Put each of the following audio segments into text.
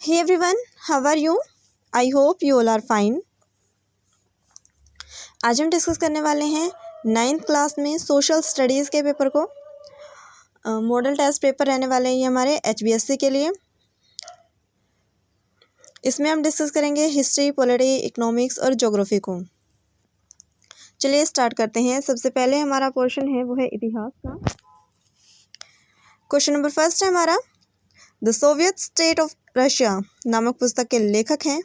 Hey everyone, how are you? I hope you all are fine. आज हम discuss करने वाले हैं 9th क्लास में सोशल स्टडीज़ के पेपर को। मॉडल टेस्ट पेपर रहने वाले हैं ये हमारे HBSC के लिए। इसमें हम डिस्कस करेंगे हिस्ट्री, पॉलिटी, इकोनॉमिक्स और ज्योग्राफी को। चलिए स्टार्ट करते हैं। सबसे पहले हमारा पोर्शन है वो है इतिहास का। क्वेश्चन नंबर फर्स्ट है हमारा, the Soviet state of Russia नामक पुस्तक के लेखक हैं।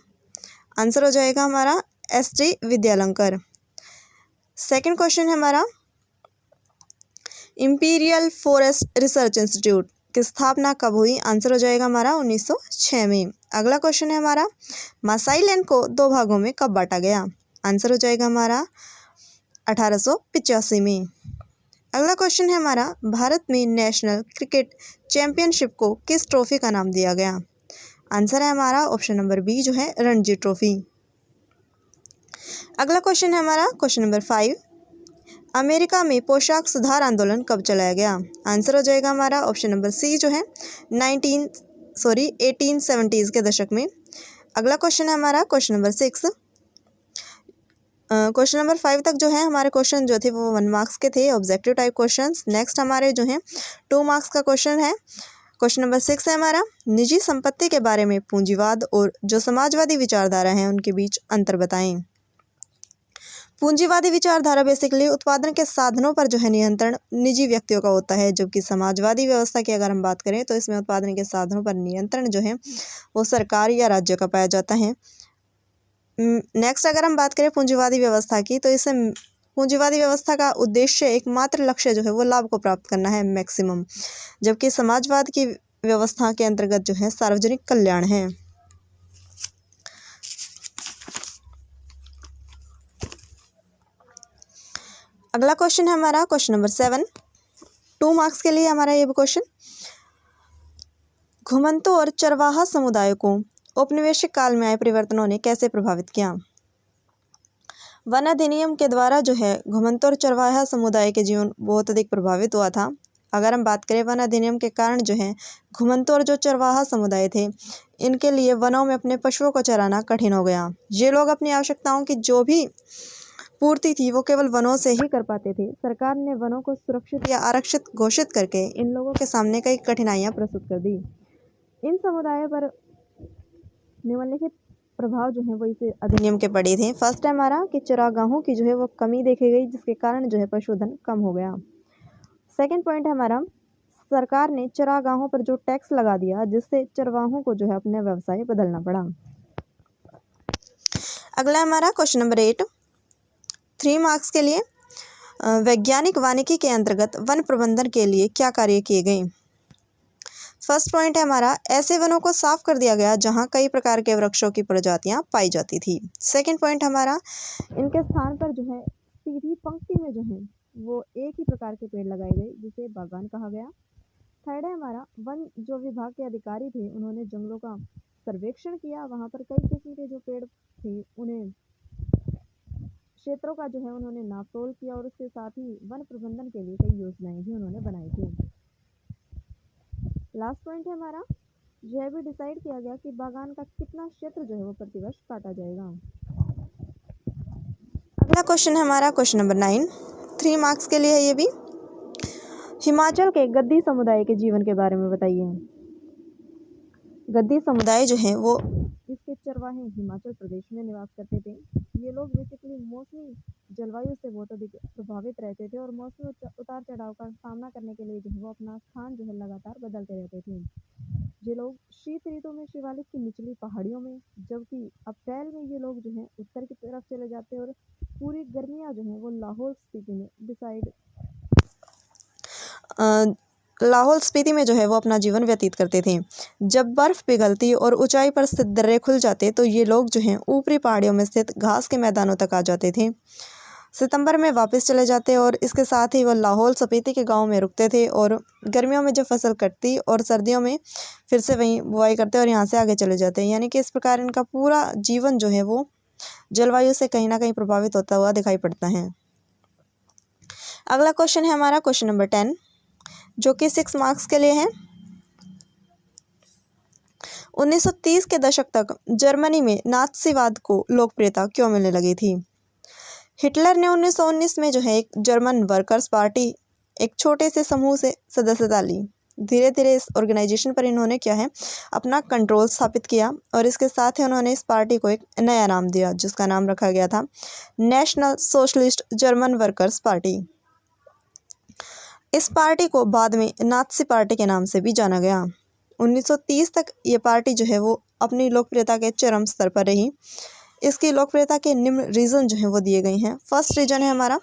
आंसर हो जाएगा हमारा S.T. विद्यालंकर। सेकंड क्वेश्चन है हमारा, इंपीरियल फॉरेस्ट रिसर्च इंस्टीट्यूट की स्थापना कब हुई? आंसर हो जाएगा हमारा 1906 में। अगला क्वेश्चन है हमारा, मासाई लैंड को 2 भागों में कब बांटा गया? आंसर हो जाएगा हमारा 1885 में। अगला क्वेश्चन है हमारा, भारत में नेशनल क्रिकेट चैंपियनशिप को किस ट्रॉफी का नाम दिया गया? आंसर है हमारा ऑप्शन नंबर बी जो है रणजी ट्रॉफी। अगला क्वेश्चन है हमारा क्वेश्चन नंबर 5, अमेरिका में पोशाक सुधार आंदोलन कब चलाया गया? आंसर हो जाएगा हमारा ऑप्शन नंबर सी जो है 1870s के दशक में। अगला क्वेश्चन है हमारा क्वेश्चन नंबर 6। क्वेश्चन नंबर 5 तक जो है हमारे क्वेश्चन जो थे वो 1 मार्क्स के थे, ऑब्जेक्टिव टाइप क्वेश्चंस। नेक्स्ट हमारे जो हैं 2 मार्क्स का क्वेश्चन है। क्वेश्चन नंबर 6 है हमारा, निजी संपत्ति के बारे में पूंजीवाद और जो समाजवादी विचारधारा हैं उनके बीच अंतर बताएं। पूंजीवादी विचारधारा बेसिकली उत्पादन के साधनों पर जो है नियंत्रण निजी व्यक्तियों का होता है, जबकि समाजवादी व्यवस्था की अगर हम बात करें तो इसमें उत्पादन के साधनों पर नियंत्रण जो है वो सरकार या राज्य का पाया जाता है। नेक्स्ट अगर हम बात करें पूंजीवादी व्यवस्था की, तो इससे पूंजीवादी व्यवस्था का उद्देश्य एकमात्र लक्ष्य जो है वो लाभ को प्राप्त करना है, मैक्सिमम, जबकि समाजवाद की व्यवस्था के अंतर्गत जो है सार्वजनिक कल्याण है। अगला क्वेश्चन है हमारा क्वेश्चन नंबर 7, 2 मार्क्स के लिए हमारा ये क्वेश्चन, घुमंतु और चरवाहा समुदाय को औपनिवेशिक काल में आए परिवर्तनों ने कैसे प्रभावित किया? वन अधिनियम के द्वारा जो है घुमंतु और चरवाहा समुदाय के जीवन बहुत अधिक प्रभावित हुआ था। अगर हम बात करें वन अधिनियम के कारण जो है घुमंतु और जो चरवाहा समुदाय थे इनके लिए वनों में अपने पशुओं को चराना कठिन हो गया। ये लोग अपनी आवश्यकताओं की जो भी पूर्ति थी वो केवल वनों से ही कर पाते थे। सरकार ने वनों को सुरक्षित या आरक्षित घोषित करके इन लोगों के सामने कई कठिनाइयां प्रस्तुत कर दी। इन समुदायों पर निम्नलिखित प्रभाव जो है वो इस अधिनियम के पड़े थे। फर्स्ट है हमारा कि चरागाहों की जो है वो कमी देखी गई, जिसके कारण जो है पशुधन कम हो गया। सेकंड पॉइंट है हमारा, सरकार ने चरागाहों पर जो टैक्स लगा दिया जिससे चरवाहों को जो है अपने व्यवसाय बदलना पड़ा। अगला हमारा क्वेश्चन नंबर 8, 3 मार्क्स के लिए, वैज्ञानिक वानिकी के अंतर्गत वन प्रबंधन के लिए क्या कार्य किए गए? फर्स्ट पॉइंट है हमारा, ऐसे वनों को साफ कर दिया गया जहां कई प्रकार के वृक्षों की प्रजातियां पाई जाती थी। सेकंड पॉइंट हमारा, इनके स्थान पर जो है सीधी पंक्ति में जो है वो एक ही प्रकार के पेड़ लगाए गए जिसे बागान कहा गया। थर्ड है हमारा, वन जो विभाग के अधिकारी थे उन्होंने जंगलों का सर्वेक्षण किया, वहां पर कई किस्म के जो पेड़ थे उन्हें क्षेत्रों का जो है उन्होंने नापतोल किया और उसके साथ ही वन प्रबंधन के लिए कई योजनाएं भी उन्होंने बनाई थी। लास्ट पॉइंट है हमारा, यह भी डिसाइड किया गया कि बागान का कितना क्षेत्र जो है वो प्रतिवर्ष काटा जाएगा। अगला क्वेश्चन है हमारा क्वेश्चन नंबर 9, 3 मार्क्स के लिए है ये भी, हिमाचल के गद्दी समुदाय के जीवन के बारे में बताइए। गद्दी समुदाय जो है वो इसके चरवाहे हिमाचल प्रदेश में निवास करते थे। ये लोग बेसिकली मौसमी जलवायु से बहुत अधिक प्रभावित रहते थे और मौसमी उतार चढ़ाव का सामना करने के लिए जो है वो अपना स्थान जो है लगातार बदलते रहते थे। ये लोग शीत ऋतु में शिवालिक की निचली पहाड़ियों में, जबकि अप्रैल में ये लोग जो है उत्तर की तरफ चले जाते और पूरी गर्मियाँ जो है वो लाहौल स्पीति में जो है वो अपना जीवन व्यतीत करते थे। जब बर्फ पिघलती और ऊंचाई पर स्थित दर्रे खुल जाते तो ये लोग जो हैं ऊपरी पहाड़ियों में स्थित घास के मैदानों तक आ जाते थे। सितंबर में वापस चले जाते और इसके साथ ही वो लाहौल स्पीति के गांव में रुकते थे और गर्मियों में जब फसल कटती और सर्दियों में फिर से वहीं बुआई करते और यहाँ से आगे चले जाते। यानी कि इस प्रकार इनका पूरा जीवन जो है वो जलवायु से कहीं ना कहीं प्रभावित होता हुआ दिखाई पड़ता है। अगला क्वेश्चन है हमारा क्वेश्चन नंबर 10, जो कि 6 मार्क्स के लिए है। 1930 के दशक तक जर्मनी में नात्सीवाद को लोकप्रियता क्यों मिलने लगी थी? हिटलर ने 1919 में जो है एक जर्मन वर्कर्स पार्टी एक छोटे से समूह से सदस्यता ली। धीरे धीरे इस ऑर्गेनाइजेशन पर इन्होंने क्या है अपना कंट्रोल स्थापित किया और इसके साथ ही उन्होंने इस पार्टी को एक नया नाम दिया जिसका नाम रखा गया था national socialist German workers party. इस पार्टी को बाद में नात्सी पार्टी के नाम से भी जाना गया। 1930 तक ये पार्टी जो है वो अपनी लोकप्रियता के चरम स्तर पर रही। इसकी लोकप्रियता के निम्न रीज़न जो है वो दिए गए हैं। फर्स्ट रीजन है हमारा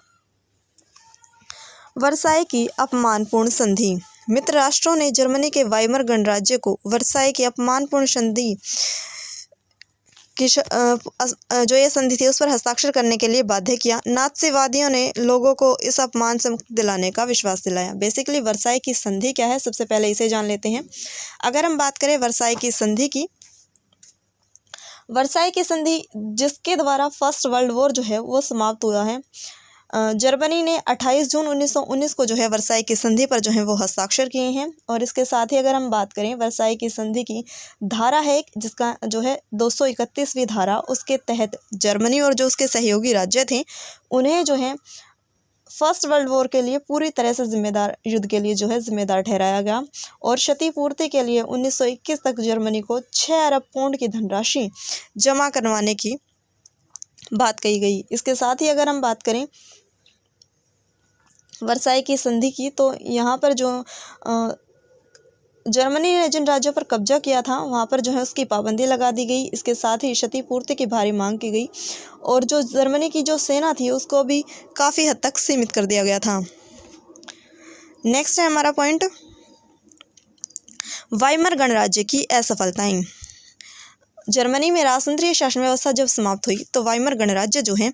वर्साई की अपमानपूर्ण संधि। मित्र राष्ट्रों ने जर्मनी के वाइमर गणराज्य को वर्साई की अपमानपूर्ण संधि की जो ये संधि थी उस पर हस्ताक्षर करने के लिए बाध्य किया। नात्सीवादियों ने लोगों को इस अपमान से मुक्ति दिलाने का विश्वास दिलाया। बेसिकली वर्साई की संधि क्या है, सबसे पहले इसे जान लेते हैं। अगर हम बात करें वर्साई की संधि की, वर्साई की संधि जिसके द्वारा फर्स्ट वर्ल्ड वॉर जो है वो समाप्त हुआ है। जर्मनी ने 28 जून 1919 को जो है वर्साई की संधि पर जो है वो हस्ताक्षर किए हैं। और इसके साथ ही अगर हम बात करें वर्साई की संधि की धारा है जिसका जो है 231वीं धारा, उसके तहत जर्मनी और जो उसके सहयोगी राज्य थे उन्हें जो है फर्स्ट वर्ल्ड वॉर के लिए पूरी तरह से जिम्मेदार, युद्ध के लिए जो है जिम्मेदार ठहराया गया और क्षतिपूर्ति के लिए 1921 तक जर्मनी को 6 अरब पाउंड की धनराशि जमा करवाने की बात कही गई। इसके साथ ही अगर हम बात करें वर्साई की संधि की, तो यहाँ पर जो जर्मनी ने जिन राज्यों पर कब्जा किया था वहाँ पर जो है उसकी पाबंदी लगा दी गई। इसके साथ ही क्षतिपूर्ति की भारी मांग की गई और जो जर्मनी की जो सेना थी उसको भी काफ़ी हद तक सीमित कर दिया गया था। नेक्स्ट है हमारा पॉइंट वाइमर गणराज्य की असफलताएं। जर्मनी में राजतंत्रीय शासन व्यवस्था जब समाप्त हुई तो वाइमर गणराज्य जो है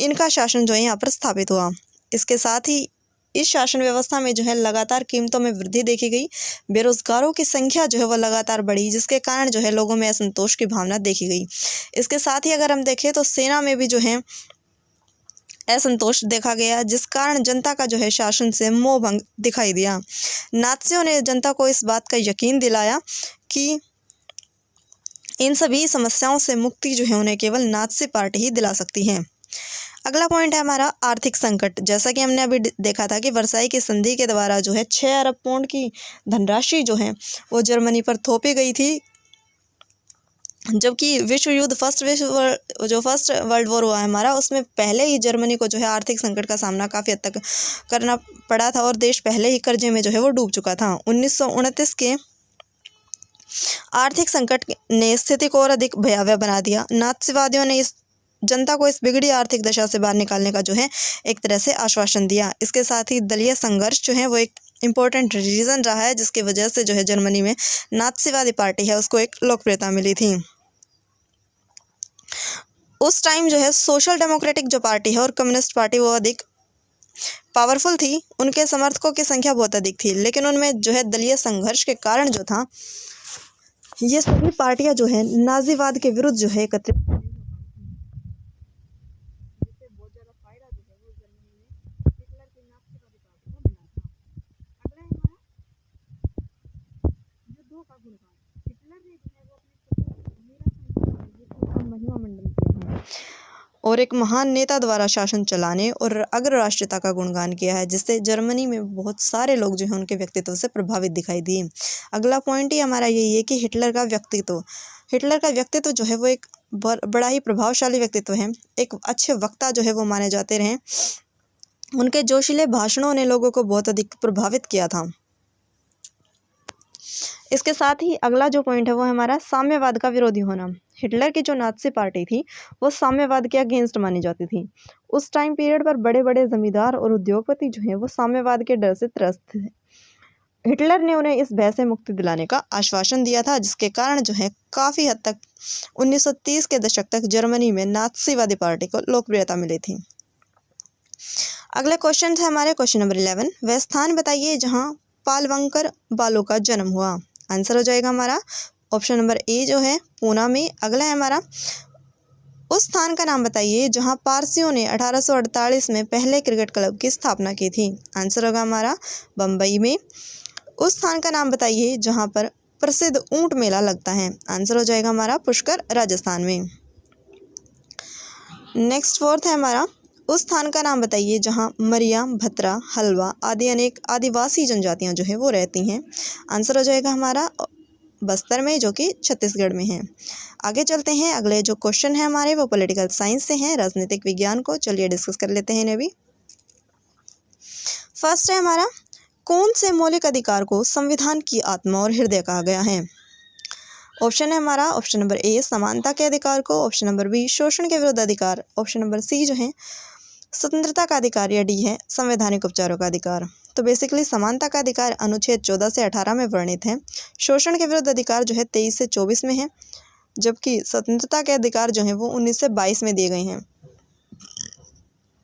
इनका शासन जो है यहाँ पर स्थापित हुआ। इसके साथ ही इस शासन व्यवस्था में जो है लगातार कीमतों में वृद्धि देखी गई। बेरोजगारों की संख्या जो है वह लगातार बढ़ी जिसके कारण जो है लोगों में असंतोष की भावना देखी गई। इसके साथ ही अगर हम देखें तो सेना में भी जो है असंतोष देखा गया जिस कारण जनता का जो है शासन से मोह भंग दिखाई दिया। नात्सियों ने जनता को इस बात का यकीन दिलाया कि इन सभी समस्याओं से मुक्ति जो है उन्हें केवल नात्सी पार्टी ही दिला सकती है। अगला पॉइंट है हमारा आर्थिक संकट। जैसा कि हमने अभी देखा था कि वर्साई की संधि के द्वारा जो है 6 अरब पाउंड की धनराशि जो है वो जर्मनी पर थोपी गई थी, जबकि फर्स्ट वर्ल्ड वॉर हुआ है हमारा, उसमें पहले ही जर्मनी को जो है आर्थिक संकट का सामना काफ़ी हद तक करना पड़ा था और देश पहले ही कर्जे में जो है वो डूब चुका था। 1929 के आर्थिक संकट ने स्थिति को और अधिक भयावह बना दिया। नात्सीवादियों ने इस जनता को इस बिगड़ी आर्थिक दशा से बाहर निकालने का जो है एक तरह से आश्वासन दिया। इसके साथ ही दलीय संघर्ष जो है वो एक इम्पोर्टेंट रीज़न रहा है जिसकी वजह से जो है जर्मनी में नात्सीवादी पार्टी है उसको एक लोकप्रियता मिली थी। उस टाइम जो है सोशल डेमोक्रेटिक जो पार्टी है और कम्युनिस्ट पार्टी वो अधिक पावरफुल थी, उनके समर्थकों की संख्या बहुत अधिक थी, लेकिन उनमें जो है दलीय संघर्ष के कारण जो था ये सभी पार्टियां जो है नाजीवाद के विरुद्ध जो है एकत्रित महिमा मंडन किया है और एक महान नेता द्वारा शासन चलाने और अग्रराष्ट्रीयता का गुणगान किया है जिससे जर्मनी में बहुत सारे लोग जो हैं उनके व्यक्तित्व से प्रभावित दिखाई दिए। अगला पॉइंट ही हमारा यही है कि हिटलर का व्यक्तित्व जो है वो एक बड़ा ही प्रभावशाली व्यक्तित्व है। एक अच्छे वक्ता जो है वो माने जाते रहे। उनके जोशीले भाषणों ने लोगों को बहुत अधिक प्रभावित किया था। इसके साथ ही अगला जो पॉइंट है वो हमारा साम्यवाद का विरोधी होना। हिटलर की जो नात्सी पार्टी थी वो साम्यवाद के अगेंस्ट मानी जाती थी। उस टाइम पीरियड पर बड़े बड़े जमींदार और उद्योगपति जो हैं वो साम्यवाद के डर से त्रस्त थे। हिटलर ने उन्हें इस भय से मुक्ति दिलाने का आश्वासन दिया था जिसके कारण जो है काफ़ी हद तक 1930 के दशक तक जर्मनी में नात्सीवादी पार्टी को लोकप्रियता मिली थी। अगले क्वेश्चन है हमारे क्वेश्चन नंबर 11। वह स्थान बताइए जहाँ पालवंकर बालों का जन्म हुआ। आंसर हो जाएगा हमारा ऑप्शन नंबर ए जो है पूना में। अगला है हमारा उस स्थान का नाम बताइए जहां पारसियों ने 1848 में पहले क्रिकेट क्लब की स्थापना की थी। आंसर होगा हमारा बम्बई में। उस स्थान का नाम बताइए जहां पर प्रसिद्ध ऊंट मेला लगता है? आंसर हो जाएगा हमारा पुष्कर, राजस्थान में। नेक्स्ट फोर्थ है हमारा, उस स्थान का नाम बताइए जहां मरिया, भत्रा, हलवा आदि अनेक आदिवासी जनजातियां जो है वो रहती हैं। आंसर हो जाएगा हमारा बस्तर में, जो कि छत्तीसगढ़ में है। आगे चलते हैं, अगले जो क्वेश्चन है हमारे वो पॉलिटिकल साइंस से हैं, राजनीतिक विज्ञान को। चलिए डिस्कस कर लेते हैं इन्हें भी। फर्स्ट है हमारा, कौन से मौलिक अधिकार को संविधान की आत्मा और हृदय कहा गया है? ऑप्शन है हमारा, ऑप्शन नंबर ए समानता के अधिकार को, ऑप्शन नंबर बी शोषण के विरुद्ध अधिकार, ऑप्शन नंबर सी जो है स्वतंत्रता का अधिकार, या डी है संवैधानिक उपचारों का अधिकार। तो बेसिकली समानता का अधिकार अनुच्छेद 14 से 18 में वर्णित है। शोषण के विरुद्ध अधिकार जो है 23 से 24 में है, जबकि स्वतंत्रता के अधिकार जो है वो 19 से 22 में दिए गए हैं।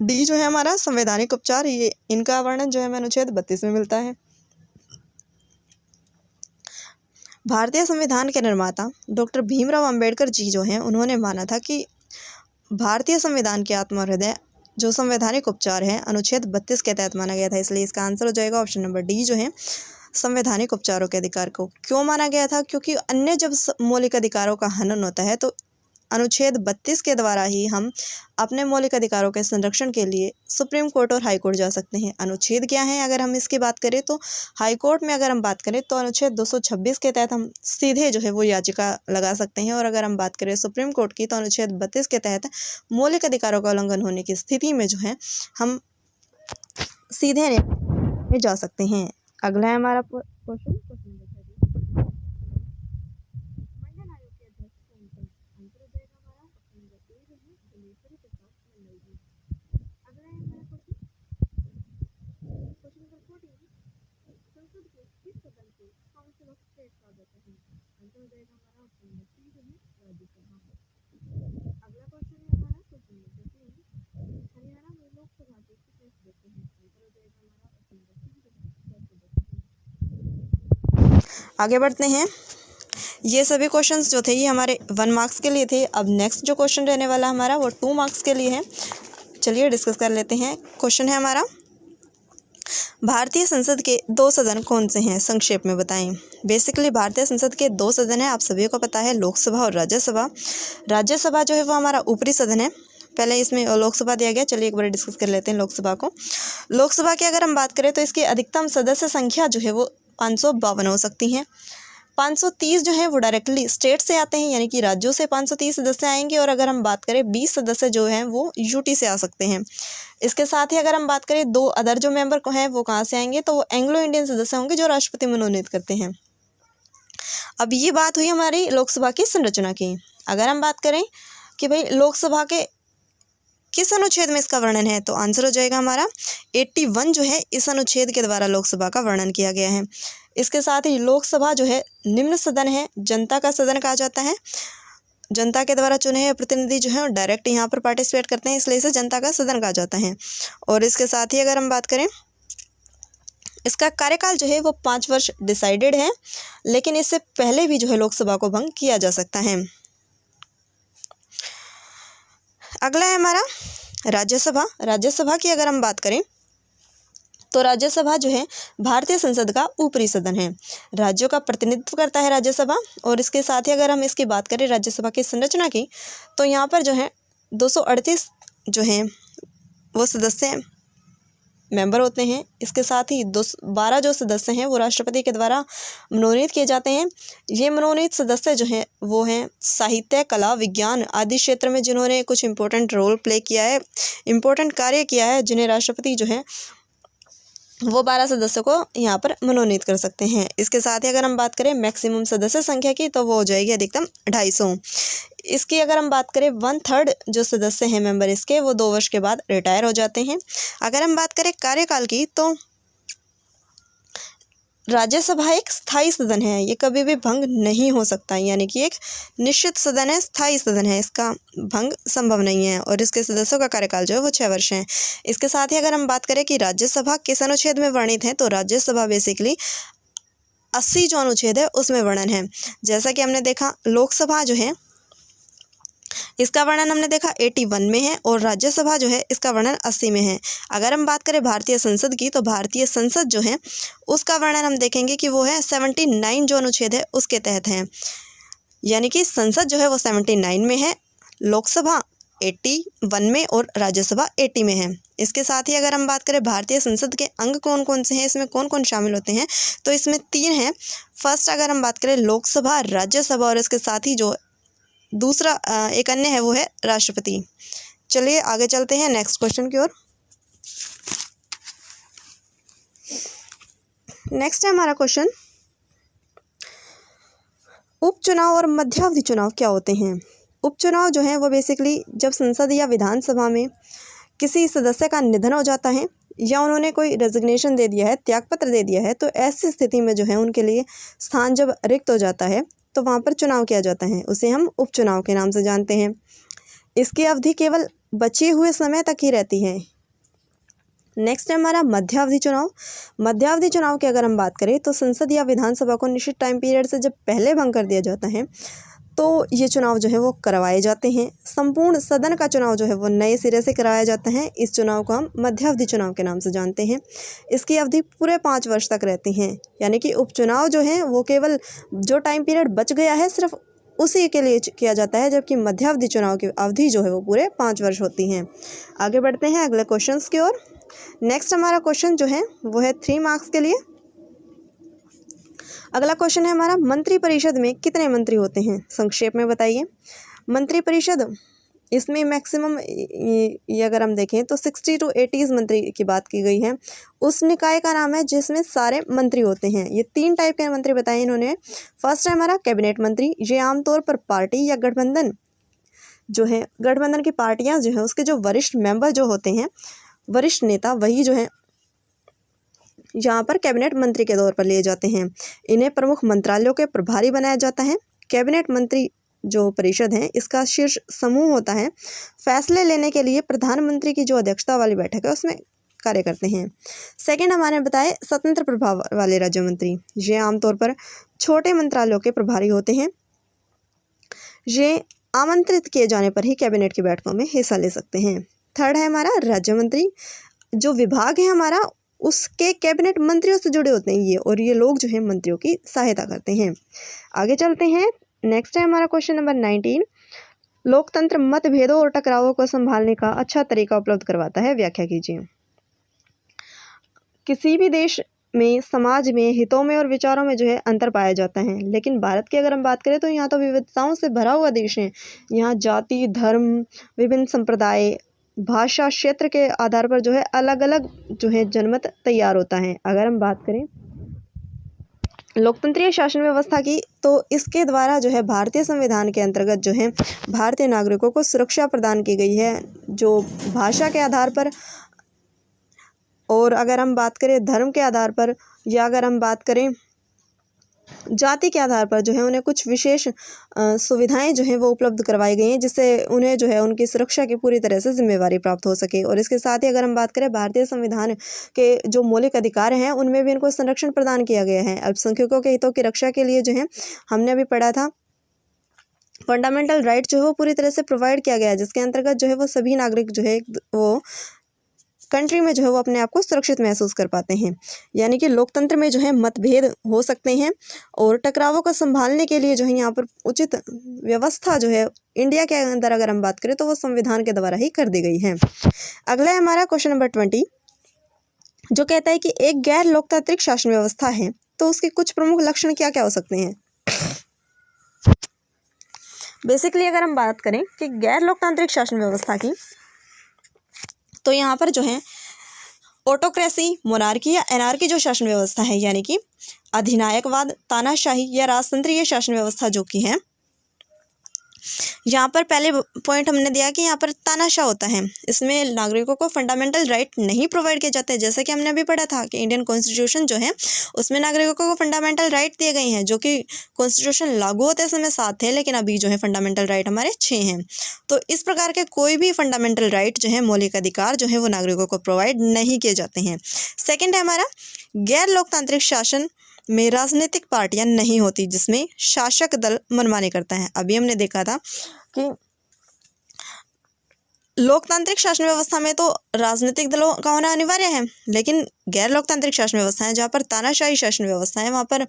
डी जो है हमारा संवैधानिक उपचार, ये इनका वर्णन जो है हमें अनुच्छेद 32 में मिलता है। भारतीय संविधान के निर्माता डॉक्टर भीमराव अंबेडकर जी जो हैं, उन्होंने माना था कि भारतीय संविधान की आत्मा और हृदय जो संवैधानिक उपचार है अनुच्छेद 32 के तहत माना गया था। इसलिए इसका आंसर हो जाएगा ऑप्शन नंबर डी जो है संवैधानिक उपचारों के अधिकार को। क्यों माना गया था? क्योंकि अन्य जब मौलिक अधिकारों का हनन होता है तो अनुच्छेद 32 के द्वारा ही हम अपने मौलिक अधिकारों के संरक्षण के लिए सुप्रीम कोर्ट और हाई कोर्ट जा सकते हैं। अनुच्छेद क्या है अगर हम इसकी बात करें तो हाई कोर्ट में अगर हम बात करें तो अनुच्छेद 226 के तहत हम सीधे जो है वो याचिका लगा सकते हैं, और अगर हम बात करें सुप्रीम कोर्ट की तो अनुच्छेद 32 के तहत मौलिक अधिकारों का उल्लंघन होने की स्थिति में जो है हम सीधे में जा सकते हैं। अगला है हमारा क्वेश्चन, आगे बढ़ते हैं। ये सभी क्वेश्चंस जो थे ये हमारे 1 मार्क्स के लिए थे। अब नेक्स्ट जो क्वेश्चन रहने वाला हमारा वो 2 मार्क्स के लिए है। चलिए डिस्कस कर लेते हैं। क्वेश्चन है हमारा, भारतीय संसद के 2 सदन कौन से हैं? संक्षेप में बताएं। बेसिकली भारतीय संसद के 2 सदन हैं, आप सभी को पता है, लोकसभा और राज्यसभा। राज्यसभा जो है वो हमारा ऊपरी सदन है, पहले इसमें लोकसभा दिया गया। चलिए एक बार डिस्कस कर लेते हैं लोकसभा को। लोकसभा की अगर हम बात करें तो इसकी अधिकतम सदस्य संख्या जो है वो 552 हो सकती हैं। 530 जो है वो डायरेक्टली स्टेट से आते हैं, यानी कि राज्यों से 530 सदस्य आएंगे, और अगर हम बात करें 20 सदस्य जो हैं वो यूटी से आ सकते हैं। इसके साथ ही अगर हम बात करें 2 अदर जो मेंबर को हैं वो कहाँ से आएंगे, तो वो एंग्लो इंडियन सदस्य होंगे जो राष्ट्रपति मनोनीत करते हैं। अब ये बात हुई हमारी लोकसभा की संरचना की। अगर हम बात करें कि भाई लोकसभा के किस अनुच्छेद में इसका वर्णन है, तो आंसर हो जाएगा हमारा 81 जो है इस अनुच्छेद के द्वारा लोकसभा का वर्णन किया गया है। इसके साथ ही लोकसभा जो है निम्न सदन है, जनता का सदन कहा जाता है। जनता के द्वारा चुने हुए प्रतिनिधि जो है डायरेक्ट यहाँ पर पार्टिसिपेट करते हैं, इसलिए इसे जनता का सदन कहा जाता है। और इसके साथ ही अगर हम बात करें, इसका कार्यकाल जो है वो 5 वर्ष डिसाइडेड है, लेकिन इससे पहले भी जो है लोकसभा को भंग किया जा सकता है। अगला है हमारा राज्यसभा। राज्यसभा की अगर हम बात करें तो राज्यसभा जो है भारतीय संसद का ऊपरी सदन है, राज्यों का प्रतिनिधित्व करता है राज्यसभा। और इसके साथ ही अगर हम इसकी बात करें राज्यसभा की संरचना की, तो यहाँ पर जो है 238 जो हैं वो सदस्य मेंबर होते हैं। इसके साथ ही 12 जो सदस्य हैं वो राष्ट्रपति के द्वारा मनोनीत किए जाते हैं। ये मनोनीत सदस्य जो हैं वो हैं साहित्य, कला, विज्ञान आदि क्षेत्र में जिन्होंने कुछ इम्पोर्टेंट रोल प्ले किया है, इम्पोर्टेंट कार्य किया है, जिन्हें राष्ट्रपति जो है वो 12 सदस्यों को यहाँ पर मनोनीत कर सकते हैं। इसके साथ ही अगर हम बात करें मैक्सिमम सदस्य संख्या की, तो वो हो जाएगी अधिकतम 250। इसकी अगर हम बात करें 1/3 जो सदस्य हैं मेंबर इसके, वो 2 वर्ष के बाद रिटायर हो जाते हैं। अगर हम बात करें कार्यकाल की, तो राज्यसभा एक स्थायी सदन है, ये कभी भी भंग नहीं हो सकता, यानी कि एक निश्चित सदन है, स्थायी सदन है, इसका भंग संभव नहीं है। और इसके सदस्यों का कार्यकाल जो है वो 6 वर्ष है। इसके साथ ही अगर हम बात करें कि राज्यसभा किस अनुच्छेद में वर्णित है, तो राज्यसभा बेसिकली 80 जो अनुच्छेद है उसमें वर्णन है। जैसा कि हमने देखा लोकसभा जो है इसका वर्णन हमने देखा 81 में है और राज्यसभा जो है इसका वर्णन 80 में है। अगर हम बात करें भारतीय संसद की तो भारतीय संसद जो है उसका वर्णन हम देखेंगे कि वो है 79 जो अनुच्छेद है उसके तहत है, यानी कि संसद जो है वो 79 में है, लोकसभा 81 में और राज्यसभा 80 में है। इसके साथ ही अगर हम बात करें भारतीय संसद के अंग कौन कौन से हैं, इसमें कौन कौन शामिल होते हैं, तो इसमें 3 हैं। फर्स्ट अगर हम बात करें लोकसभा, राज्यसभा और इसके साथ ही जो दूसरा एक अन्य है वो है राष्ट्रपति। चलिए आगे चलते हैं नेक्स्ट क्वेश्चन की ओर। नेक्स्ट है हमारा क्वेश्चन, उपचुनाव और मध्यावधि चुनाव क्या होते हैं। उपचुनाव जो है वो बेसिकली जब संसद या विधानसभा में किसी सदस्य का निधन हो जाता है या उन्होंने कोई रेजिग्नेशन दे दिया है, त्यागपत्र दे दिया है, तो ऐसी स्थिति में जो है उनके लिए स्थान जब रिक्त हो जाता है तो वहाँ पर चुनाव किया जाता है, उसे हम उपचुनाव के नाम से जानते हैं। इसकी अवधि केवल बचे हुए समय तक ही रहती है। नेक्स्ट है हमारा मध्यावधि चुनाव। मध्यावधि चुनाव की अगर हम बात करें तो संसद या विधानसभा को निश्चित टाइम पीरियड से जब पहले भंग कर दिया जाता है तो ये चुनाव जो है वो करवाए जाते हैं। संपूर्ण सदन का चुनाव जो है वो नए सिरे से कराया जाता है। इस चुनाव को हम मध्यावधि चुनाव के नाम से जानते हैं। इसकी अवधि पूरे 5 वर्ष तक रहती हैं, यानी कि उपचुनाव जो है वो केवल जो टाइम पीरियड बच गया है सिर्फ उसी के लिए किया जाता है, जबकि मध्यावधि चुनाव की अवधि जो है वो पूरे 5 वर्ष होती हैं। आगे बढ़ते हैं अगले क्वेश्चन की ओर। नेक्स्ट हमारा क्वेश्चन जो है वो है 3 मार्क्स के लिए। अगला क्वेश्चन है हमारा, मंत्रिपरिषद में कितने मंत्री होते हैं, संक्षेप में बताइए। मंत्रिपरिषद इसमें मैक्सिमम ये अगर हम देखें तो 60 to 80 मंत्री की बात की गई है। उस निकाय का नाम है जिसमें सारे मंत्री होते हैं। ये 3 टाइप के मंत्री बताए इन्होंने। फर्स्ट है हमारा कैबिनेट मंत्री। ये आमतौर पर पार्टी या गठबंधन जो है, गठबंधन की पार्टियां जो है उसके जो वरिष्ठ मेंबर जो होते हैं, वरिष्ठ नेता, वही जो है यहाँ पर कैबिनेट मंत्री के तौर पर लिए जाते हैं। इन्हें प्रमुख मंत्रालयों के प्रभारी बनाया जाता है। कैबिनेट मंत्री जो परिषद है इसका शीर्ष समूह होता है। फैसले लेने के लिए प्रधानमंत्री की जो अध्यक्षता वाली बैठक है उसमें कार्य करते हैं। सेकंड हमारे बताए स्वतंत्र प्रभाव वाले राज्य मंत्री। ये आमतौर पर छोटे मंत्रालयों के प्रभारी होते हैं। ये आमंत्रित किए जाने पर ही कैबिनेट की बैठकों में हिस्सा ले सकते हैं। थर्ड है हमारा राज्य मंत्री। जो विभाग है हमारा उसके कैबिनेट मंत्रियों से जुड़े होते हैं ये, और ये लोग जो है मंत्रियों की सहायता करते हैं। आगे चलते हैं। नेक्स्ट है हमारा क्वेश्चन नंबर 19, लोकतंत्र मतभेदों और टकरावों को संभालने का अच्छा तरीका उपलब्ध करवाता है, व्याख्या कीजिए। किसी भी देश में, समाज में, हितों में और विचारों में जो है अंतर पाया जाता है, लेकिन भारत की अगर हम बात करें तो यहाँ तो विविधताओं से भरा हुआ देश है। यहाँ जाति, धर्म, विभिन्न संप्रदाय, भाषा, क्षेत्र के आधार पर जो है अलग अलग जो है जनमत तैयार होता है। अगर हम बात करें लोकतंत्रीय शासन व्यवस्था की तो इसके द्वारा जो है भारतीय संविधान के अंतर्गत जो है भारतीय नागरिकों को सुरक्षा प्रदान की गई है, जो भाषा के आधार पर, और अगर हम बात करें धर्म के आधार पर, या अगर हम बात करें जाति के आधार पर जो है उन्हें कुछ विशेष सुविधाएं जो हैं वो उपलब्ध करवाई गई हैं, जिससे उन्हें जो है उनकी सुरक्षा की पूरी तरह से जिम्मेवारी प्राप्त हो सके। और इसके साथ ही अगर हम बात करें भारतीय संविधान के जो मौलिक अधिकार हैं उनमें भी इनको संरक्षण प्रदान किया गया है। अल्पसंख्यकों के हितों की रक्षा के लिए जो है हमने अभी पढ़ा था फंडामेंटल राइट जो है वो पूरी तरह से प्रोवाइड किया गया है, जिसके अंतर्गत जो है वो सभी नागरिक जो है वो कंट्री में जो है वो अपने आप को सुरक्षित महसूस कर पाते हैं। यानी कि लोकतंत्र में जो है मतभेद हो सकते हैं और टकरावों को संभालने के लिए जो है यहाँ पर उचित व्यवस्था जो है इंडिया के अंदर अगर हम बात करें तो वो संविधान के द्वारा ही कर दी गई है। अगला है हमारा क्वेश्चन नंबर 20, जो कहता है कि एक गैर लोकतांत्रिक शासन व्यवस्था है तो उसके कुछ प्रमुख लक्षण क्या क्या हो सकते हैं। बेसिकली अगर हम बात करें कि गैर लोकतांत्रिक शासन व्यवस्था की, तो यहाँ पर जो है ऑटोक्रेसी, मोनार्की या एनार्की जो शासन व्यवस्था है, यानी कि अधिनायकवाद, तानाशाही या राजतंत्रीय शासन व्यवस्था जो कि है, यहाँ पर पहले पॉइंट हमने दिया कि यहाँ पर तानाशाह होता है। इसमें नागरिकों को फंडामेंटल राइट नहीं प्रोवाइड किए जाते, जैसे कि हमने अभी पढ़ा था कि इंडियन कॉन्स्टिट्यूशन जो है उसमें नागरिकों को फंडामेंटल राइट दिए गए हैं, जो कि कॉन्स्टिट्यूशन लागू होते समय 7 थे, लेकिन अभी जो है फंडामेंटल राइट हमारे 6 हैं। तो इस प्रकार के कोई भी फंडामेंटल राइट जो है, मौलिक अधिकार जो है वो नागरिकों को प्रोवाइड नहीं किए जाते हैं। सेकेंड है हमारा गैर लोकतांत्रिक शासन में राजनीतिक पार्टियां नहीं होती, जिसमें शासक दल मनमानी करता है। अभी हमने देखा था कि लोकतांत्रिक शासन व्यवस्था में तो राजनीतिक दलों का होना अनिवार्य है, लेकिन गैर लोकतांत्रिक शासन व्यवस्था है जहाँ पर तानाशाही शासन व्यवस्था है वहाँ पर,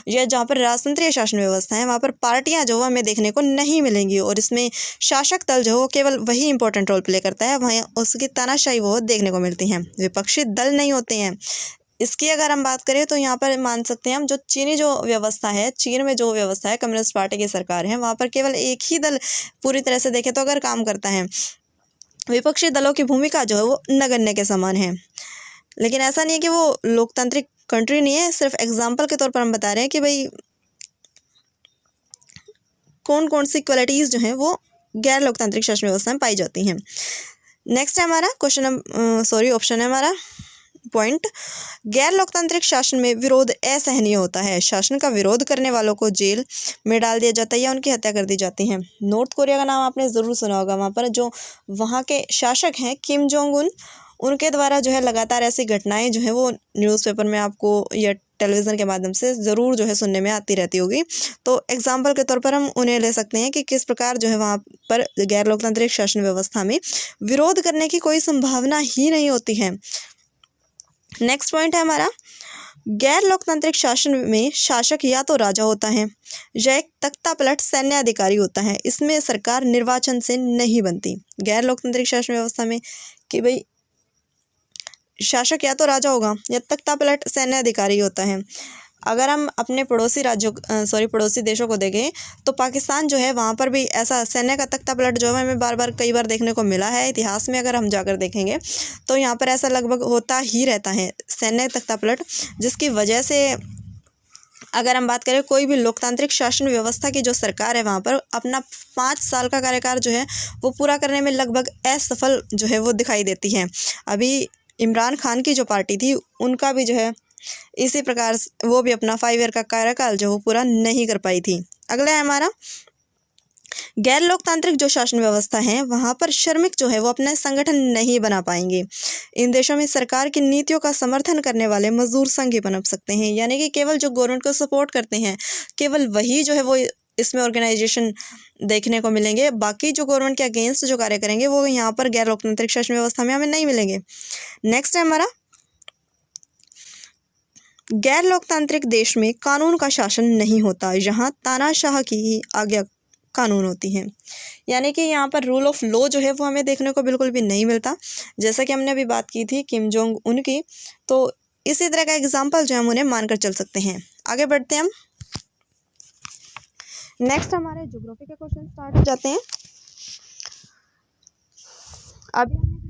या जहाँ पर राजतंत्रीय शासन व्यवस्था है वहाँ पर पार्टियां जो हमें देखने को नहीं मिलेंगी और इसमें शासक दल जो केवल वही इंपॉर्टेंट रोल प्ले करता है, वहीं उसकी तानाशाही वो देखने को मिलती है, विपक्षी दल नहीं होते हैं। इसकी अगर हम बात करें तो यहाँ पर मान सकते हैं हम जो चीनी जो व्यवस्था है, चीन में जो व्यवस्था है कम्युनिस्ट पार्टी की सरकार है, वहाँ पर केवल एक ही दल पूरी तरह से देखें तो अगर काम करता है, विपक्षी दलों की भूमिका जो है वो नगण्य के समान है। लेकिन ऐसा नहीं है कि वो लोकतांत्रिक कंट्री नहीं है, सिर्फ एग्जाम्पल के तौर पर हम बता रहे हैं कि भाई कौन कौन सी क्वालिटीज़ जो हैं वो गैर लोकतांत्रिक शासन व्यवस्था में पाई जाती हैं। नेक्स्ट है हमारा ऑप्शन है हमारा पॉइंट, गैर लोकतांत्रिक शासन में विरोध असहनीय होता है। शासन का विरोध करने वालों को जेल में डाल दिया जाता है या उनकी हत्या कर दी जाती है। नॉर्थ कोरिया का नाम आपने ज़रूर सुना होगा। वहाँ पर जो वहाँ के शासक हैं किम जोंग उन, उनके द्वारा जो है लगातार ऐसी घटनाएं जो है वो न्यूज़पेपर में आपको या टेलीविज़न के माध्यम से ज़रूर जो है सुनने में आती रहती होगी। तो एग्जाम्पल के तौर पर हम उन्हें ले सकते हैं कि किस प्रकार जो है वहाँ पर गैर लोकतांत्रिक शासन व्यवस्था में विरोध करने की कोई संभावना ही नहीं होती है। नेक्स्ट पॉइंट है हमारा, गैर लोकतांत्रिक शासन में शासक या तो राजा होता है या एक तख्ता पलट सैन्य अधिकारी होता है। इसमें सरकार निर्वाचन से नहीं बनती। गैर लोकतांत्रिक शासन व्यवस्था में कि भाई शासक या तो राजा होगा या तख्ता पलट सैन्य अधिकारी होता है। अगर हम अपने पड़ोसी देशों को देखें तो पाकिस्तान जो है वहाँ पर भी ऐसा सैन्य का तख्ता पलट जो है हमें कई बार देखने को मिला है। इतिहास में अगर हम जाकर देखेंगे तो यहाँ पर ऐसा लगभग होता ही रहता है सैन्य तख्ता पलट, जिसकी वजह से अगर हम बात करें कोई भी लोकतांत्रिक शासन व्यवस्था की जो सरकार है वहाँ पर अपना 5 साल का कार्यकाल जो है वो पूरा करने में लगभग असफल जो है वो दिखाई देती है। अभी इमरान खान की जो पार्टी थी उनका भी जो है इसी प्रकार वो भी अपना 5 ईयर का कार्यकाल जो वो पूरा नहीं कर पाई थी। अगला है हमारा, गैर लोकतांत्रिक जो शासन व्यवस्था है वहाँ पर श्रमिक जो है वो अपना संगठन नहीं बना पाएंगे। इन देशों में सरकार की नीतियों का समर्थन करने वाले मजदूर संघ ही पनप सकते हैं, यानी कि केवल जो गवर्नमेंट को सपोर्ट करते हैं केवल वही जो है वो इसमें ऑर्गेनाइजेशन देखने को मिलेंगे। बाकी जो गवर्नमेंट के अगेंस्ट जो कार्य करेंगे वो यहाँ पर गैर लोकतांत्रिक शासन व्यवस्था में हमें नहीं मिलेंगे। नेक्स्ट है हमारा, गैर लोकतांत्रिक देश में कानून का शासन नहीं होता, यहाँ तानाशाह की ही आज्ञा कानून होती है। यानी कि यहाँ पर रूल ऑफ लॉ जो है वो हमें देखने को बिल्कुल भी नहीं मिलता। जैसा कि हमने अभी बात की थी किम जोंग उन की, तो इसी तरह का एग्जाम्पल जो हम उन्हें मानकर चल सकते हैं। आगे बढ़ते हैं हम। नेक्स्ट हमारे ज्योग्राफी के क्वेश्चन स्टार्ट हो जाते हैं। अभी हमने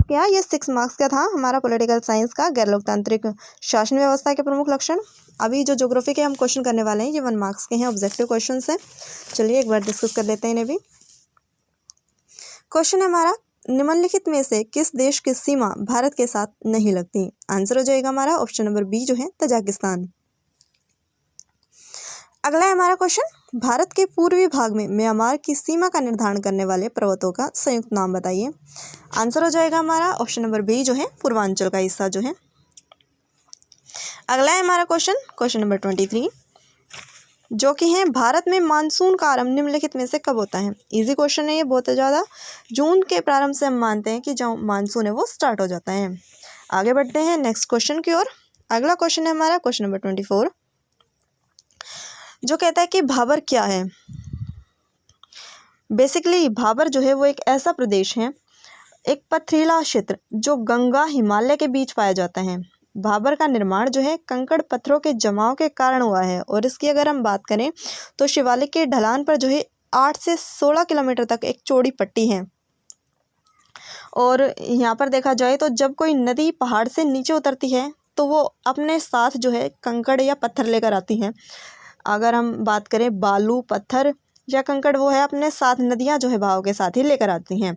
क्या ये 6 मार्क्स का था हमारा पॉलिटिकल साइंस का गैर लोकतांत्रिक शासन व्यवस्था के प्रमुख लक्षण। अभी जो ज्योग्राफी के हम क्वेश्चन करने वाले हैं ये 1 मार्क्स के हैं, ऑब्जेक्टिव क्वेश्चन हैं। चलिए एक बार डिस्कस कर लेते हैं इन्हें भी। क्वेश्चन है हमारा, निम्नलिखित में से किस देश की सीमा भारत के साथ नहीं लगती? आंसर हो जाएगा हमारा ऑप्शन नंबर बी जो है तजाकिस्तान। अगला है हमारा क्वेश्चन, भारत के पूर्वी भाग में म्यांमार की सीमा का निर्धारण करने वाले पर्वतों का संयुक्त नाम बताइए। आंसर हो जाएगा हमारा ऑप्शन नंबर बी जो है पूर्वांचल का हिस्सा जो है। अगला है हमारा क्वेश्चन नंबर 23 जो कि है, भारत में मानसून का आरंभ निम्नलिखित में से कब होता है? इजी क्वेश्चन है ये बहुत ज़्यादा। जून के प्रारंभ से हम मानते हैं कि जो मानसून है वो स्टार्ट हो जाता है। आगे बढ़ते हैं नेक्स्ट क्वेश्चन की ओर। अगला क्वेश्चन है हमारा क्वेश्चन नंबर 24 जो कहता है कि भाबर क्या है। बेसिकली भाबर जो है वो एक ऐसा प्रदेश है, एक पथरीला क्षेत्र जो गंगा हिमालय के बीच पाया जाता है। भाबर का निर्माण जो है कंकड़ पत्थरों के जमाव के कारण हुआ है और इसकी अगर हम बात करें तो शिवालिक के ढलान पर जो है 8 से 16 किलोमीटर तक एक चौड़ी पट्टी है। और यहाँ पर देखा जाए तो जब कोई नदी पहाड़ से नीचे उतरती है तो वो अपने साथ जो है कंकड़ या पत्थर लेकर आती हैं। अगर हम बात करें बालू पत्थर या कंकड़, वो है अपने साथ नदियाँ जो है बहाव के साथ ही लेकर आती हैं,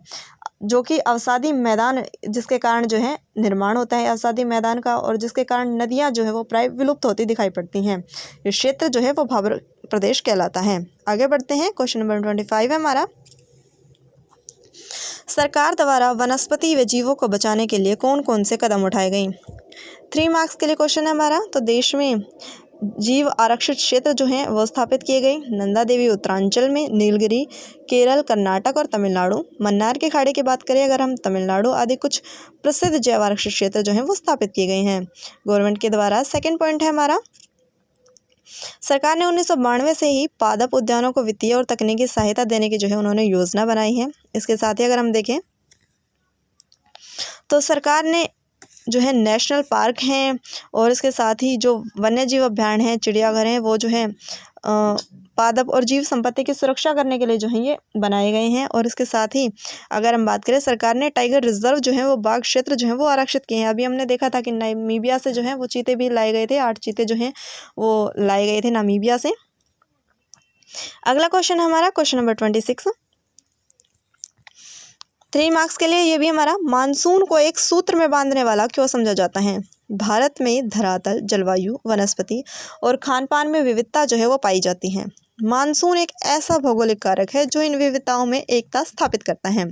जो कि अवसादी मैदान जिसके कारण जो है निर्माण होता है अवसादी मैदान का, और जिसके कारण नदियाँ जो है वो प्राय विलुप्त होती दिखाई पड़ती हैं। ये क्षेत्र जो है वो भाबर प्रदेश कहलाता है। आगे बढ़ते हैं क्वेश्चन नंबर 25 है हमारा, सरकार द्वारा वनस्पति व जीवों को बचाने के लिए कौन कौन से कदम उठाए गए? 3 मार्क्स के लिए क्वेश्चन है हमारा। तो देश में जीव आरक्षित क्षेत्र जो हैं वो स्थापित किए गए। नंदा देवी उत्तरांचल में, नीलगिरी केरल, कर्नाटक और तमिलनाडु। मन्नार के खाड़ी की बात करें अगर हम, तमिलनाडु आदि कुछ प्रसिद्ध जैव आरक्षित क्षेत्र जो हैं वो स्थापित किए गए हैं गवर्नमेंट के द्वारा। सेकंड पॉइंट है हमारा, सरकार ने 1992 से ही पादप उद्यानों को वित्तीय और तकनीकी सहायता देने की जो है उन्होंने योजना बनाई है। इसके साथ ही अगर हम देखें तो सरकार ने जो है नेशनल पार्क हैं और इसके साथ ही जो वन्य जीव अभ्यारण्य हैं, चिड़ियाघर हैं, वो जो है पादप और जीव संपत्ति की सुरक्षा करने के लिए जो है ये बनाए गए हैं। और इसके साथ ही अगर हम बात करें, सरकार ने टाइगर रिजर्व जो है वो बाघ क्षेत्र जो है वो आरक्षित किए हैं। अभी हमने देखा था कि नामीबिया से जो है वो चीते भी लाए गए थे, 8 चीते जो हैं वो लाए गए थे नामीबिया से। अगला क्वेश्चन हमारा क्वेश्चन नंबर 26, 3 मार्क्स के लिए। ये भी हमारा, मानसून को एक सूत्र में बांधने वाला क्यों समझा जाता है? भारत में धरातल, जलवायु, वनस्पति और खान पान में विविधता जो है वो पाई जाती है। मानसून एक ऐसा भौगोलिक कारक है जो इन विविधताओं में एकता स्थापित करता है।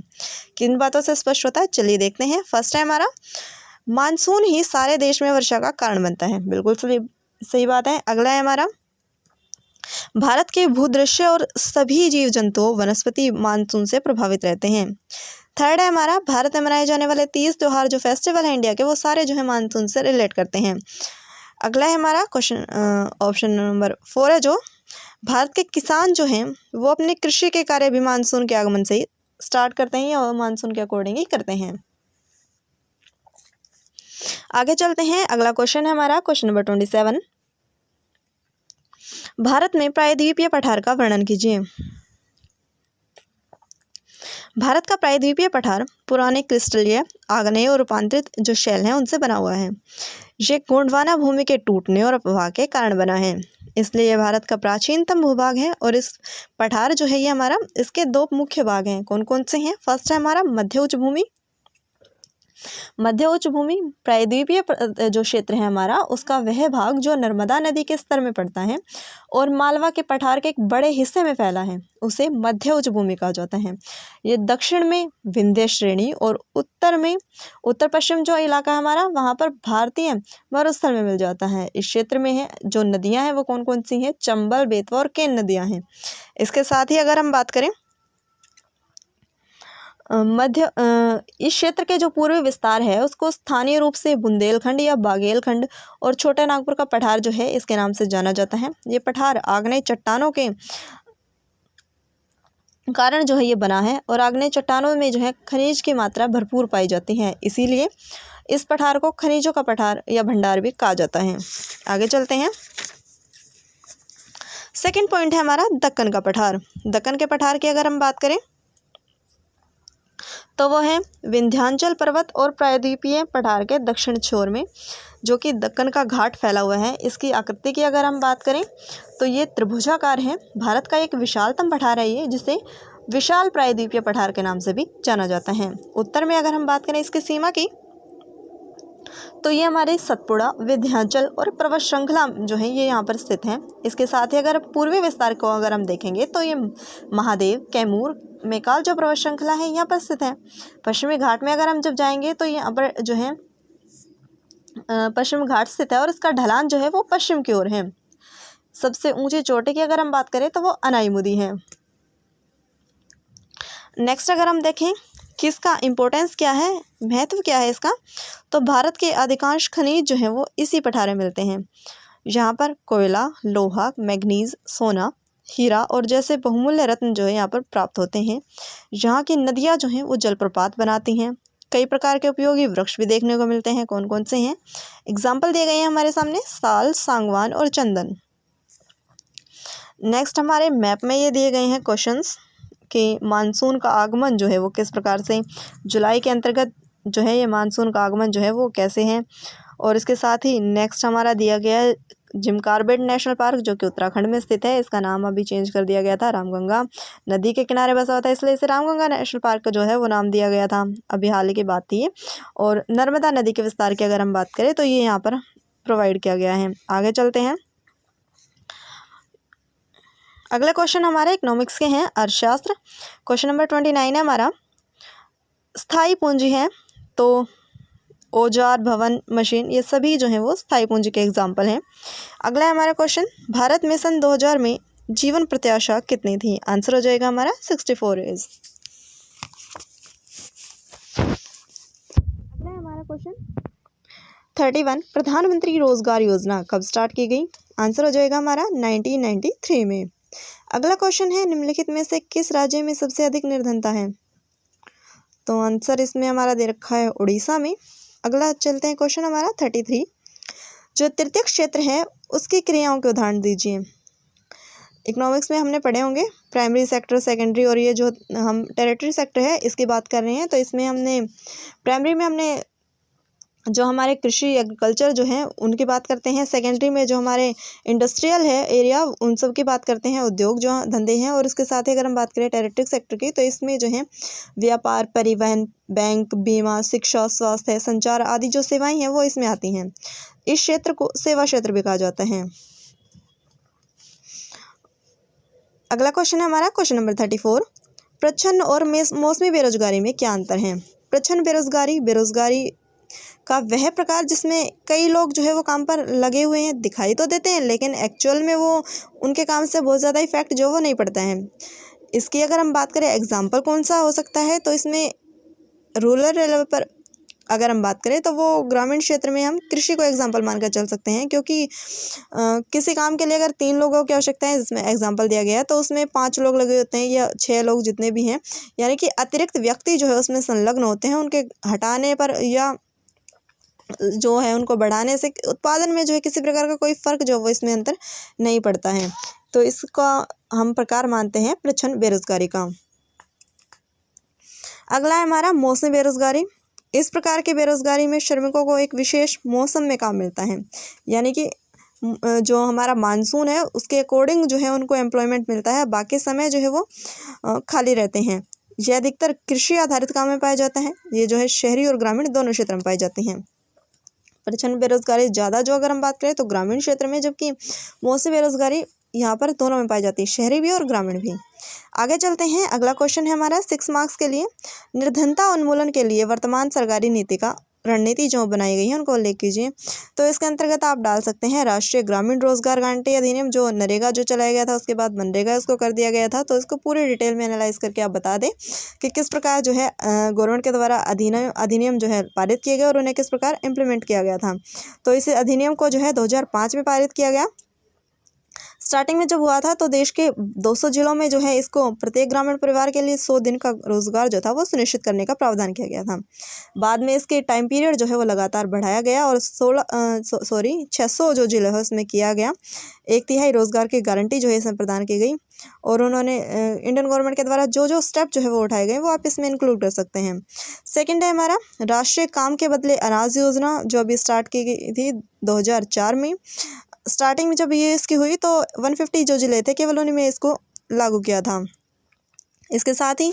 किन बातों से स्पष्ट होता है, चलिए देखते हैं। फर्स्ट है हमारा, मानसून ही सारे देश में वर्षा का कारण बनता है। बिल्कुल सही बात है। अगला है हमारा, भारत के भूदृश्य और सभी जीव जंतु वनस्पति मानसून से प्रभावित रहते हैं। थर्ड है हमारा, भारत में मनाए जाने वाले 30 त्यौहार जो फेस्टिवल है इंडिया के, वो सारे जो है मानसून से रिलेट करते हैं। अगला है हमारा क्वेश्चन, ऑप्शन नंबर 4 है, जो भारत के किसान जो हैं वो अपने कृषि के कार्य भी मानसून के आगमन से ही स्टार्ट करते हैं और मानसून के अकॉर्डिंग ही करते हैं। आगे चलते हैं। अगला क्वेश्चन है हमारा क्वेश्चन नंबर 27, भारत में प्रायद्वीपीय पठार का वर्णन कीजिए। भारत का प्रायद्वीपीय पठार पुराने क्रिस्टलीय, आग्नेय और रूपांतरित जो शैल हैं उनसे बना हुआ है। ये गोंडवाना भूमि के टूटने और अपवाह के कारण बना है, इसलिए यह भारत का प्राचीनतम भूभाग है। और इस पठार जो है ये हमारा, इसके 2 मुख्य भाग हैं। कौन कौन से हैं? फर्स्ट है हमारा मध्य उच्च भूमि। मध्य उच्च भूमि प्रायद्वीपीय जो क्षेत्र है हमारा, उसका वह भाग जो नर्मदा नदी के स्तर में पड़ता है और मालवा के पठार के एक बड़े हिस्से में फैला है, उसे मध्य उच्च भूमि कहा जाता है। ये दक्षिण में विंध्य श्रेणी और उत्तर में, उत्तर पश्चिम जो इलाका है हमारा, वहाँ पर भारतीय मरुस्थल में मिल जाता है। इस क्षेत्र में है जो नदियाँ हैं वो कौन कौन सी हैं? चंबल, बेतवा और केन नदियाँ हैं। इसके साथ ही अगर हम बात करें इस क्षेत्र के जो पूर्वी विस्तार है उसको स्थानीय रूप से बुंदेलखंड या बागेलखंड और छोटा नागपुर का पठार जो है इसके नाम से जाना जाता है। ये पठार आग्नेय चट्टानों के कारण जो है ये बना है और आग्नेय चट्टानों में जो है खनिज की मात्रा भरपूर पाई जाती है, इसीलिए इस पठार को खनिजों का पठार या भंडार भी कहा जाता है। आगे चलते हैं। सेकंड पॉइंट है हमारा दक्कन का पठार। दक्कन के पठार की अगर हम बात करें तो वो है विंध्याचल पर्वत और प्रायद्वीपीय पठार के दक्षिण छोर में जो कि दक्कन का घाट फैला हुआ है। इसकी आकृति की अगर हम बात करें तो ये त्रिभुजाकार है। भारत का एक विशालतम पठार है ये, जिसे विशाल प्रायद्वीपीय पठार के नाम से भी जाना जाता है। उत्तर में अगर हम बात करें इसकी सीमा की तो ये हमारे सतपुड़ा, विंध्याचल और पर्वत श्रृंखला जो है ये यहाँ पर स्थित हैं। इसके साथ ही अगर पूर्वी विस्तार को अगर हम देखेंगे तो ये महादेव, कैमूर, मेकाल जो पर्वत श्रृंखला है यहाँ पर स्थित है। पश्चिमी घाट में अगर हम जब जाएंगे तो यहाँ पर जो है पश्चिम घाट स्थित है और इसका ढलान जो है वो पश्चिम की ओर है। सबसे ऊंची चोटी की अगर हम बात करें तो वो अनाईमुदी है। नेक्स्ट अगर हम देखें किसका इम्पोर्टेंस क्या है, महत्व क्या है इसका, तो भारत के अधिकांश खनिज जो हैं वो इसी पठार में मिलते हैं। यहाँ पर कोयला, लोहा, मैग्नीज, सोना, हीरा और जैसे बहुमूल्य रत्न जो है यहाँ पर प्राप्त होते हैं। यहाँ की नदियाँ जो हैं वो जलप्रपात बनाती हैं। कई प्रकार के उपयोगी वृक्ष भी देखने को मिलते हैं। कौन कौन से हैं? एग्जाम्पल दिए गए हैं हमारे सामने, साल, सांगवान और चंदन। नेक्स्ट हमारे मैप में ये दिए गए हैं क्वेश्चंस कि मानसून का आगमन जो है वो किस प्रकार से, जुलाई के अंतर्गत जो है ये मानसून का आगमन जो है वो कैसे है। और इसके साथ ही नेक्स्ट हमारा दिया गया है जिम कॉर्बेट नेशनल पार्क जो कि उत्तराखंड में स्थित है। इसका नाम अभी चेंज कर दिया गया था, रामगंगा नदी के किनारे बसा हुआ था इसलिए इसे रामगंगा नेशनल पार्क जो है वो नाम दिया गया था, अभी हाल ही की बात थी। और नर्मदा नदी के विस्तार की अगर हम बात करें तो ये यहाँ पर प्रोवाइड किया गया है। आगे चलते हैं। अगला क्वेश्चन हमारे इकोनॉमिक्स के हैं, अर्थशास्त्र। क्वेश्चन नंबर 29 है हमारा, स्थायी पूंजी है तो औजार, भवन, मशीन, ये सभी जो हैं वो स्थायी पूंजी के एग्जाम्पल हैं। अगला है हमारा क्वेश्चन, भारत में सन 2000 में जीवन प्रत्याशा कितनी थी? आंसर हो जाएगा हमारा 64 एज। अगला है हमारा क्वेश्चन 31, प्रधानमंत्री रोजगार योजना कब स्टार्ट की गई? आंसर हो जाएगा हमारा 1993 में। अगला क्वेश्चन है, निम्नलिखित में से किस राज्य में सबसे अधिक निर्धनता है? तो आंसर इसमें हमारा दे रखा है उड़ीसा में। अगला चलते हैं क्वेश्चन हमारा 33, जो तृतीय क्षेत्र है उसकी क्रियाओं के उदाहरण दीजिए। इकोनॉमिक्स में हमने पढ़े होंगे प्राइमरी सेक्टर, सेकेंडरी, और ये जो हम टेरिटरी सेक्टर है इसकी बात कर रहे हैं। तो इसमें हमने प्राइमरी में हमने जो हमारे कृषि एग्रीकल्चर जो है उनकी बात करते हैं, सेकेंडरी में जो हमारे इंडस्ट्रियल है एरिया उन सब की बात करते हैं, उद्योग जो धंधे हैं, और इसके साथ ही अगर हम बात करें टेरिटरी सेक्टर की तो इसमें जो है व्यापार, परिवहन, बैंक, बीमा, शिक्षा, स्वास्थ्य, संचार आदि जो सेवाएं हैं वो इसमें आती हैं। इस क्षेत्र को सेवा क्षेत्र भी कहा जाता है। अगला क्वेश्चन है हमारा क्वेश्चन नंबर 34, प्रच्छन्न और मौसमी बेरोजगारी में क्या अंतर है? प्रच्छन्न बेरोजगारी, बेरोजगारी का वह प्रकार जिसमें कई लोग जो है वो काम पर लगे हुए हैं, दिखाई तो देते हैं लेकिन एक्चुअल में वो उनके काम से बहुत ज़्यादा इफेक्ट जो वो नहीं पड़ता है। इसकी अगर हम बात करें एग्जाम्पल कौन सा हो सकता है, तो इसमें रूरल लेवल पर अगर हम बात करें तो वो ग्रामीण क्षेत्र में हम कृषि को एग्जाम्पल मानकर चल सकते हैं, क्योंकि किसी काम के लिए अगर 3 लोगों की आवश्यकता है, जिसमें एग्जाम्पल दिया गया है, तो उसमें 5 लोग लगे होते हैं या 6 लोग जितने भी हैं, यानी कि अतिरिक्त व्यक्ति जो है उसमें संलग्न होते हैं। उनके हटाने पर या जो है उनको बढ़ाने से उत्पादन में जो है किसी प्रकार का कोई फर्क जो वो इसमें अंतर नहीं पड़ता है। तो इसका हम प्रकार मानते हैं प्रच्छन्न बेरोजगारी का। अगला है हमारा मौसमी बेरोजगारी। इस प्रकार की बेरोजगारी में श्रमिकों को एक विशेष मौसम में काम मिलता है, यानी कि जो हमारा मानसून है उसके अकॉर्डिंग जो है उनको एम्प्लॉयमेंट मिलता है, बाकी समय जो है वो खाली रहते हैं। यह अधिकतर कृषि आधारित काम में पाया जाता है। ये जो है शहरी और ग्रामीण दोनों क्षेत्र में पाई जाती हैं। प्रच्छन्न बेरोजगारी ज़्यादा जो अगर हम बात करें तो ग्रामीण क्षेत्र में, जबकि मौसमी बेरोजगारी यहाँ पर दोनों में पाई जाती है, शहरी भी और ग्रामीण भी। आगे चलते हैं, अगला क्वेश्चन है हमारा 6 मार्क्स के लिए, निर्धनता उन्मूलन के लिए वर्तमान सरकारी नीति का रणनीति जो बनाई गई है उनको उल्लेख कीजिए। तो इसके अंतर्गत आप डाल सकते हैं राष्ट्रीय ग्रामीण रोजगार गारंटी अधिनियम, जो नरेगा जो चलाया गया था उसके बाद मनरेगा इसको कर दिया गया था। तो इसको पूरी डिटेल में एनालाइज करके आप बता दें कि किस प्रकार जो है गवर्नमेंट के द्वारा अधिनियम जो है पारित किया गया और उन्हें किस प्रकार इम्प्लीमेंट किया गया था। तो इस अधिनियम को जो है 2005 में पारित किया गया। स्टार्टिंग में जब हुआ था तो देश के 200 जिलों में जो है इसको प्रत्येक ग्रामीण परिवार के लिए 100 दिन का रोजगार जो था वो सुनिश्चित करने का प्रावधान किया गया था। बाद में इसके टाइम पीरियड जो है वो लगातार बढ़ाया गया और 600 जो जिले है उसमें किया गया। 1/3 रोजगार की गारंटी जो है इसमें प्रदान की गई और उन्होंने इंडियन गवर्नमेंट के द्वारा जो स्टेप जो है वो उठाए गए वो आप इसमें इंक्लूड कर सकते हैं। सेकेंड है हमारा राष्ट्रीय काम के बदले अनाज योजना, जो अभी स्टार्ट की गई थी 2004 में। स्टार्टिंग में जब ये इसकी हुई तो 150 जो जिले थे केवल उन्हीं में इसको लागू किया था। इसके साथ ही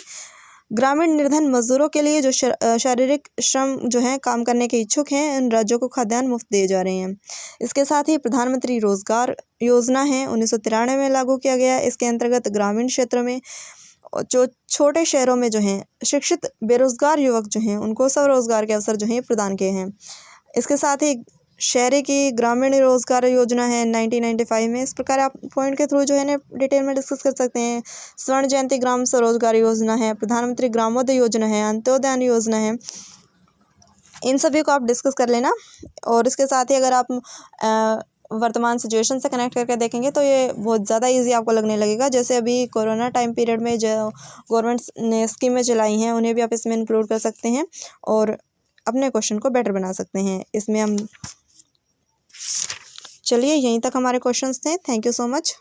ग्रामीण निर्धन मजदूरों के लिए जो शारीरिक श्रम जो है काम करने के इच्छुक हैं उन राज्यों को खाद्यान्न मुफ्त दिए जा रहे हैं। इसके साथ ही प्रधानमंत्री रोजगार योजना है 1993 में लागू किया गया। इसके अंतर्गत ग्रामीण क्षेत्र में जो छोटे शहरों में जो हैं शिक्षित बेरोजगार युवक जो हैं उनको स्वरोजगार के अवसर जो हैं प्रदान किए हैं। इसके साथ ही शहरी की ग्रामीण रोजगार योजना है 1995 में। इस प्रकार आप पॉइंट के थ्रू जो है ना डिटेल में डिस्कस कर सकते हैं। स्वर्ण जयंती ग्राम स्वरोजगार योजना है, प्रधानमंत्री ग्रामोदय योजना है, अंत्योदय योजना है, इन सभी को आप डिस्कस कर लेना। और इसके साथ ही अगर आप वर्तमान सिचुएशन से कनेक्ट करके देखेंगे तो ये बहुत ज़्यादा इजी आपको लगने लगेगा। जैसे अभी कोरोना टाइम पीरियड में जो गवर्नमेंट ने स्कीमें चलाई हैं उन्हें भी आप इसमें इंक्लूड कर सकते हैं और अपने क्वेश्चन को बेटर बना सकते हैं। इसमें हम चलिए यहीं तक हमारे क्वेश्चंस थे। Thank you so much.